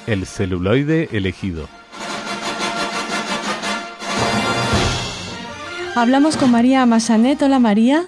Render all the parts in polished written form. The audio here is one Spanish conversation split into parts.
El celuloide elegido. Hablamos con María Massanet. Hola, María.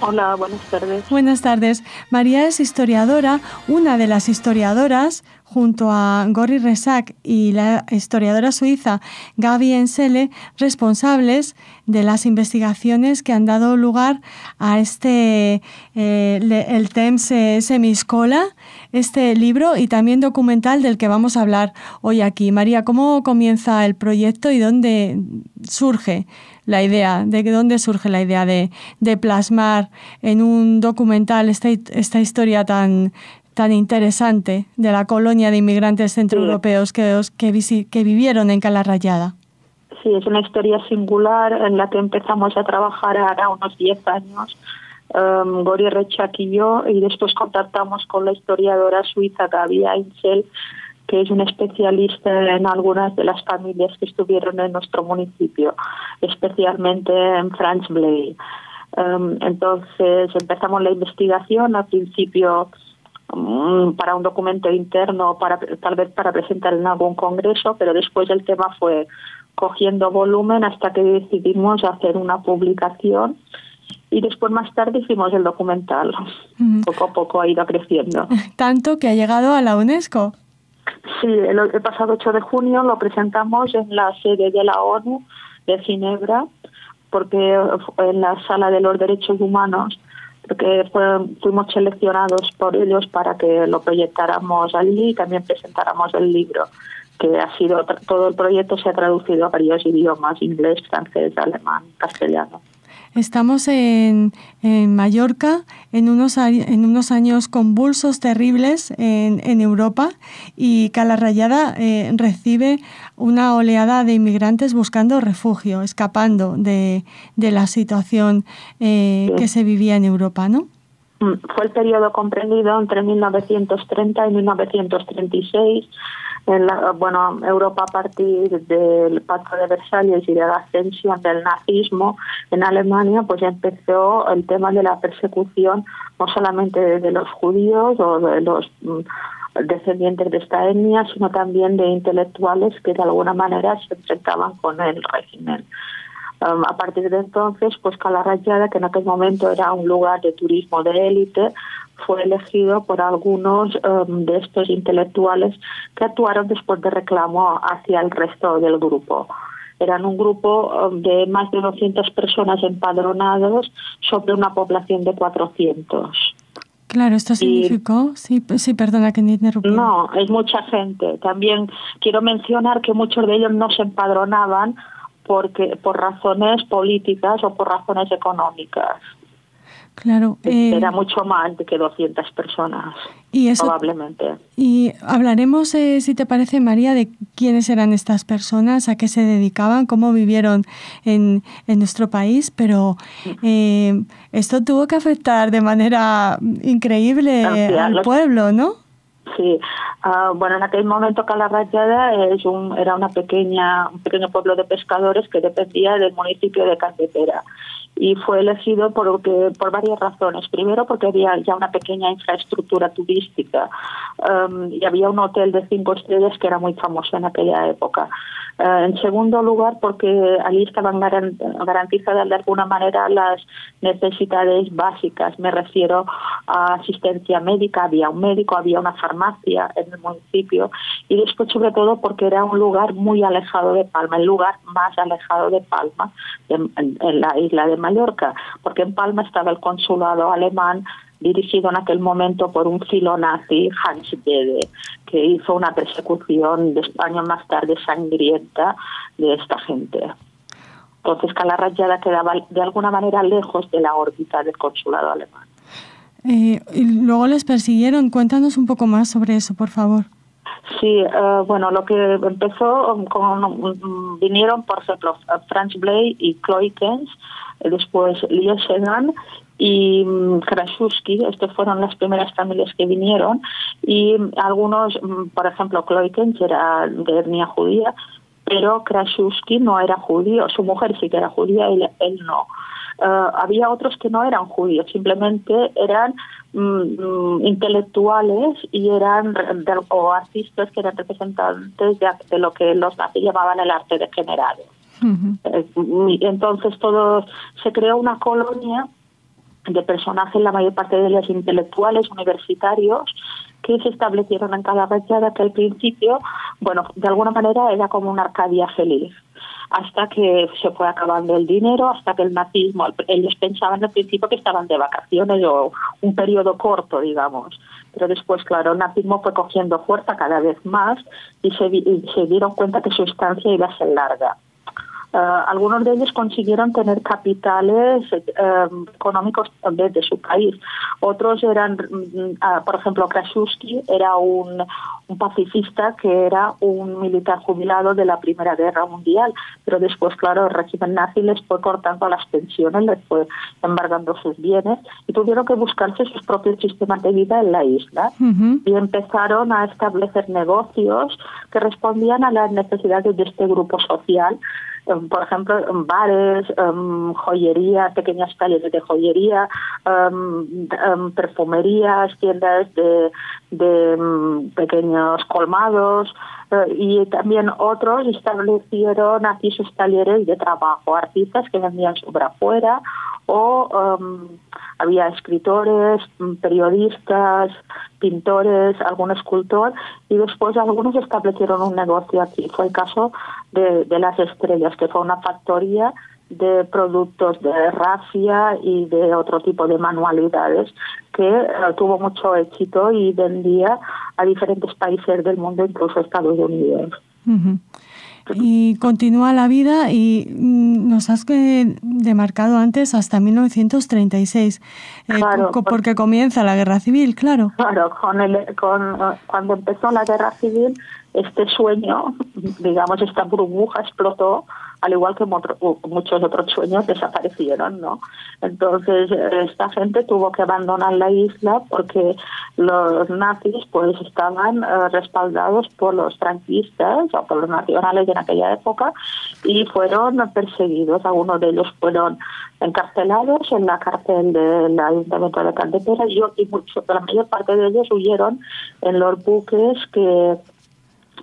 Hola, buenas tardes. Buenas tardes. María es historiadora, una de las historiadoras, junto a Gori Resac y la historiadora suiza Gabi Ensele, responsables de las investigaciones que han dado lugar a el Temps Semiscola, este libro y también documental del que vamos a hablar hoy aquí. María, ¿cómo comienza el proyecto y dónde surge la idea, de plasmar en un documental esta historia tan interesante de la colonia de inmigrantes centroeuropeos que vivieron en Cala Rayada? Sí, es una historia singular en la que empezamos a trabajar ahora unos 10 años, Gori Resac y yo, y después contactamos con la historiadora suiza Gabi Ensele, que es un especialista en algunas de las familias que estuvieron en nuestro municipio, especialmente en Franz Blei. Entonces empezamos la investigación al principio para un documento interno, tal vez para presentar en algún congreso, pero después el tema fue cogiendo volumen hasta que decidimos hacer una publicación y después más tarde hicimos el documental. Poco a poco ha ido creciendo. Tanto que ha llegado a la UNESCO. Sí, el pasado 8 de junio lo presentamos en la sede de la ONU de Ginebra, porque en la Sala de los Derechos Humanos, porque fuimos seleccionados por ellos para que lo proyectáramos allí y también presentáramos el libro, que ha sido todo el proyecto se ha traducido a varios idiomas: inglés, francés, alemán, castellano. Estamos en Mallorca, en unos años convulsos, terribles en Europa, y Cala Rayada recibe una oleada de inmigrantes buscando refugio, escapando de la situación que se vivía en Europa, ¿no? Fue el periodo comprendido entre 1930 y 1936. Europa, a partir del Pacto de Versalles y de la ascensión del nazismo en Alemania, pues ya empezó el tema de la persecución no solamente de los judíos o de los descendientes de esta etnia, sino también de intelectuales que de alguna manera se enfrentaban con el régimen. A partir de entonces, pues Cala Rayada, que en aquel momento era un lugar de turismo de élite, fue elegido por algunos de estos intelectuales que actuaron después de reclamo hacia el resto del grupo. Eran un grupo de más de 200 personas empadronados sobre una población de 400. Claro, ¿esto significó? Sí, perdona que me interrumpí. No, es mucha gente. También quiero mencionar que muchos de ellos no se empadronaban por razones políticas o por razones económicas. Claro. Era mucho más de que 200 personas, probablemente. Y hablaremos, si te parece, María, de quiénes eran estas personas, a qué se dedicaban, cómo vivieron en nuestro país, pero esto tuvo que afectar de manera increíble al pueblo, ¿no? Sí, en aquel momento Cala Rayada era un pequeño pueblo de pescadores que dependía del municipio de Carretera, y fue elegido por varias razones. Primero, porque había ya una pequeña infraestructura turística y había un hotel de 5 estrellas que era muy famoso en aquella época. En segundo lugar, porque allí estaban garantizadas de alguna manera las necesidades básicas. Me refiero a asistencia médica, había un médico, había una farmacia en el municipio, y después sobre todo porque era un lugar muy alejado de Palma, el lugar más alejado de Palma en la isla de Mallorca, porque en Palma estaba el consulado alemán dirigido en aquel momento por un filonazi, Hans Bede, que hizo una persecución años más tarde sangrienta de esta gente. Entonces Cala Rayada quedaba de alguna manera lejos de la órbita del consulado alemán. Y luego les persiguieron. Cuéntanos un poco más sobre eso, por favor. Sí, lo que empezó vinieron, por ejemplo, Franz Blei y Kloikens, después Liesegan y Krasuski. Estas fueron las primeras familias que vinieron, y algunos, por ejemplo, Kloikens era de etnia judía, pero Krasuski no era judío. Su mujer sí que era judía y él no. había otros que no eran judíos, simplemente eran intelectuales y eran o artistas que eran representantes de lo que los nazis llamaban el arte degenerado. Entonces se creó una colonia de personajes, la mayor parte de ellos intelectuales, universitarios, que se establecieron en cada rayada, que al principio, bueno, de alguna manera era como una Arcadia feliz, hasta que se fue acabando el dinero, hasta que el nazismo, ellos pensaban al principio que estaban de vacaciones o un periodo corto, digamos, pero después, claro, el nazismo fue cogiendo fuerza cada vez más y se dieron cuenta que su estancia iba a ser larga. Algunos de ellos consiguieron tener capitales económicos desde su país. Otros eran, por ejemplo, Krasuski era un pacifista que era un militar jubilado de la Primera Guerra Mundial, pero después, claro, el régimen nazi les fue cortando las pensiones, les fue embargando sus bienes y tuvieron que buscarse sus propios sistemas de vida en la isla. Y empezaron a establecer negocios que respondían a las necesidades de este grupo social. Por ejemplo, bares, joyería, pequeñas talleres de joyería, perfumerías, tiendas de pequeños colmados, y también otros establecieron aquí sus talleres de trabajo, artistas que vendían su obra afuera, o había escritores, periodistas, pintores, algún escultor, y después algunos establecieron un negocio aquí. Fue el caso de Las Estrellas, que fue una factoría de productos de rafia y de otro tipo de manualidades que tuvo mucho éxito y vendía a diferentes países del mundo, incluso a Estados Unidos. Y continúa la vida y nos has demarcado antes hasta 1936, claro, porque comienza la Guerra Civil, claro. Claro, cuando empezó la Guerra Civil, este sueño, digamos, esta burbuja explotó, al igual que muchos otros sueños desaparecieron, ¿no? Entonces, esta gente tuvo que abandonar la isla porque los nazis pues estaban respaldados por los franquistas o por los nacionales en aquella época y fueron perseguidos. Algunos de ellos fueron encarcelados en la cárcel del Ayuntamiento de Caldepera y la mayor parte de ellos huyeron en los buques que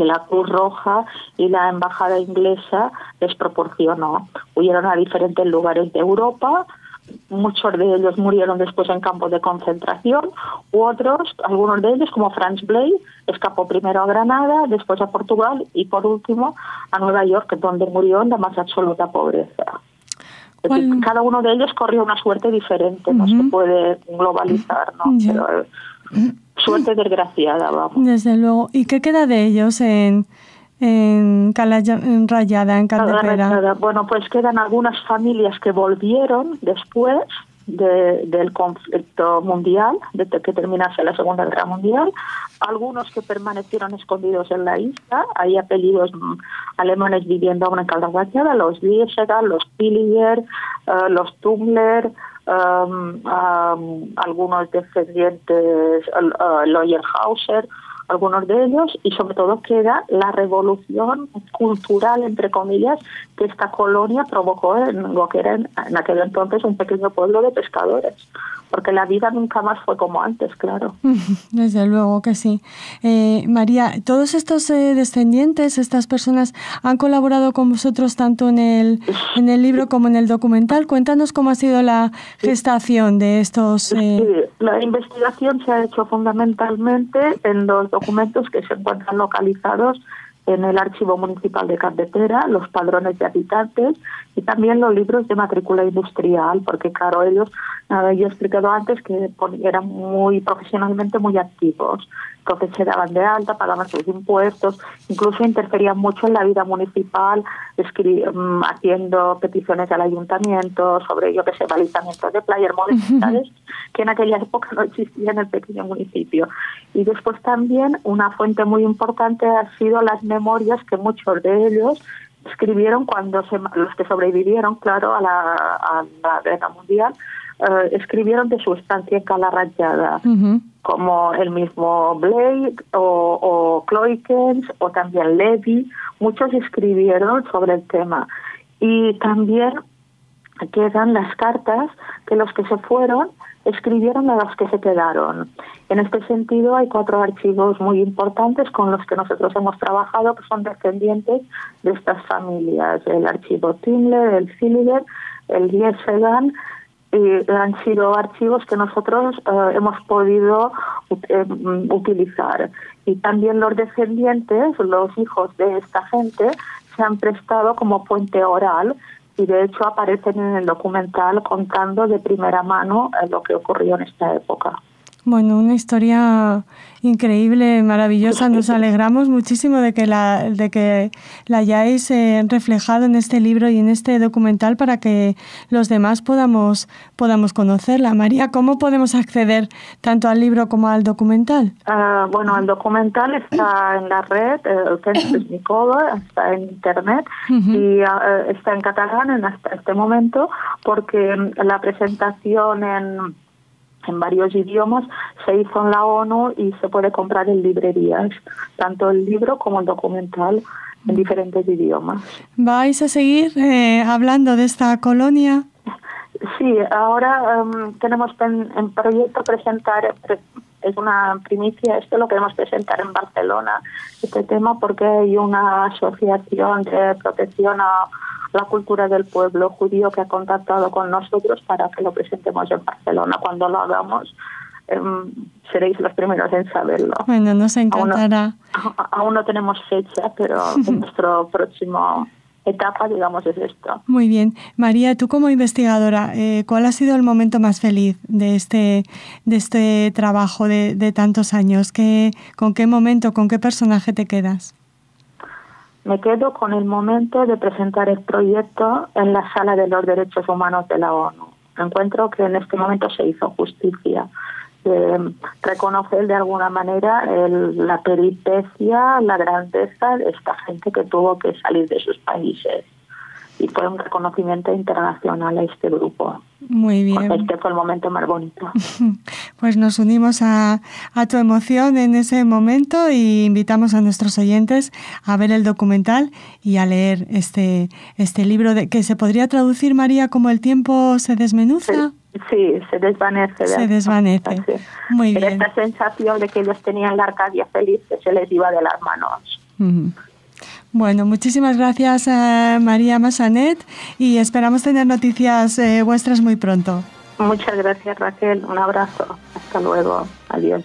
la Cruz Roja y la Embajada Inglesa les proporcionó. Huyeron a diferentes lugares de Europa, muchos de ellos murieron después en campos de concentración, u otros, algunos de ellos, como Franz Blei, escapó primero a Granada, después a Portugal y por último a Nueva York, donde murió en la más absoluta pobreza. Es decir, cada uno de ellos corrió una suerte diferente, no se puede globalizar, ¿no? Pero, suerte desgraciada, vamos. Desde luego. ¿Y qué queda de ellos en Rayada, en Caldepera? Bueno, pues quedan algunas familias que volvieron después del conflicto mundial, desde que terminase la Segunda Guerra Mundial, algunos que permanecieron escondidos en la isla, hay apellidos alemanes viviendo aún en Rayada, los Liesegal, los Pilliger, los Tungler, algunos descendientes, Leuenhauser, algunos de ellos, y sobre todo queda la revolución cultural, entre comillas, que esta colonia provocó en lo que era en aquel entonces un pequeño pueblo de pescadores, porque la vida nunca más fue como antes, claro. Desde luego que sí. María, todos estos descendientes, estas personas, han colaborado con vosotros tanto en el libro como en el documental. Cuéntanos cómo ha sido la gestación de estos... Sí, la investigación se ha hecho fundamentalmente en los documentos que se encuentran localizados en el Archivo Municipal de Caldepera, los padrones de habitantes y también los libros de matrícula industrial, porque claro, ellos, yo he explicado antes que eran muy profesionalmente muy activos, entonces se daban de alta, pagaban sus impuestos, incluso interferían mucho en la vida municipal, haciendo peticiones al ayuntamiento sobre, yo que sé, balizamientos de playa, modernidades que en aquella época no existían en el pequeño municipio. Y después también una fuente muy importante ha sido las memorias que muchos de ellos escribieron los que sobrevivieron, claro, a la Guerra Mundial, escribieron de su estancia en Cala Rayada, como el mismo Blake o Cloikens o también Levy. Muchos escribieron sobre el tema. Y también quedan las cartas que los que se fueron escribieron a los que se quedaron. En este sentido, hay 4 archivos muy importantes con los que nosotros hemos trabajado, que son descendientes de estas familias. El archivo Timler, el Zilliger, el Giersegan, y han sido archivos que nosotros hemos podido utilizar. Y también los descendientes, los hijos de esta gente, se han prestado como puente oral, y de hecho aparecen en el documental contando de primera mano lo que ocurrió en esta época. Bueno, una historia increíble, maravillosa. Nos alegramos muchísimo de que la hayáis reflejado en este libro y en este documental para que los demás podamos conocerla. María, ¿cómo podemos acceder tanto al libro como al documental? Bueno, el documental está en la red, está en internet y está en catalán hasta este momento, porque la presentación en varios idiomas se hizo en la ONU y se puede comprar en librerías, tanto el libro como el documental en diferentes idiomas. ¿Vais a seguir hablando de esta colonia? Sí, ahora tenemos en proyecto presentar, es una primicia, esto lo queremos presentar en Barcelona, este tema, porque hay una asociación de protección a la cultura del pueblo judío que ha contactado con nosotros para que lo presentemos en Barcelona. Cuando lo hagamos, seréis los primeros en saberlo. Bueno, nos encantará. Aún no tenemos fecha, pero nuestro próximo etapa, digamos, es esto. Muy bien. María, tú como investigadora, ¿cuál ha sido el momento más feliz de este trabajo de tantos años? ¿Con qué momento, con qué personaje te quedas? Me quedo con el momento de presentar el proyecto en la Sala de los Derechos Humanos de la ONU. Encuentro que en este momento se hizo justicia. Reconocer de alguna manera la peripecia, la grandeza de esta gente que tuvo que salir de sus países. Y fue un reconocimiento internacional a este grupo. Muy bien. Este fue el momento más bonito. Pues nos unimos a tu emoción en ese momento y invitamos a nuestros oyentes a ver el documental y a leer este libro que se podría traducir, María, como El tiempo se desmenuza. Sí, se desvanece. Se desvanece. Sí. Muy bien. Pero esta sensación de que ellos tenían la Arcadia feliz que se les iba de las manos. Bueno, muchísimas gracias a María Massanet y esperamos tener noticias vuestras muy pronto. Muchas gracias, Raquel. Un abrazo. Hasta luego. Adiós.